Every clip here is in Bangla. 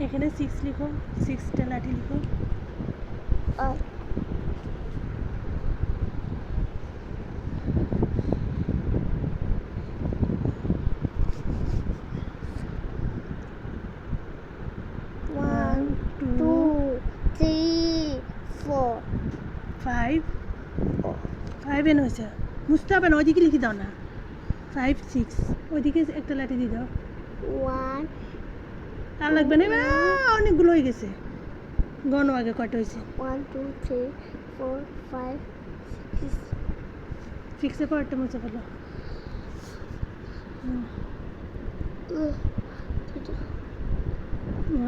এখানে 6 লিখো, 6টা লাঠি লিখো। আর 1 2 3 4 5 5 এন হয়েছে, বুঝতে হবে না, ওইদিকে লিখে দাও না। 5 6 ওইদিকে একটা লাঠি দিয়ে দাও। 1 আর লাগবে না, এবার অনেকগুলো হয়ে গেছে। গণ আগে কয়টা হয়েছে? 1 2 3 4 5 6 6-এ পরেরটা মুছে ফেলো।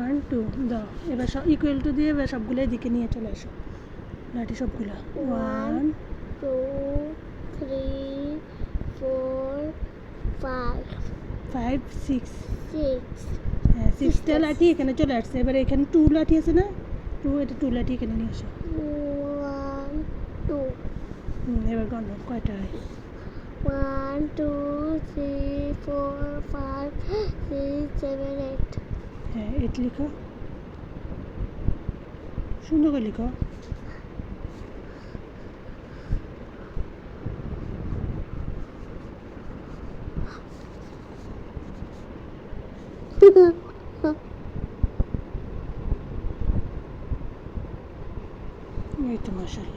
1 2 দাও। এবার সব ইকুয়াল টু দিয়ে এবার সবগুলো এদিকে নিয়ে চলে আসো, লাঠি সবগুলো। 1 2 3 4 5 5 6 6 হ্যাঁ, 6টা লাঠি এখানে চলে আসছে। এবার এখানে 2 লাঠি আছে না, 2, এটা 2 লাঠি এখানে নিয়ে আসো। 1 2 এবার গণ কয়টা হয়? 1 2 3 4 5 6 7 8 হ্যাঁ, 8 লিখো, সুন্দর করে লিখো। এই তো মাশাআল্লাহ।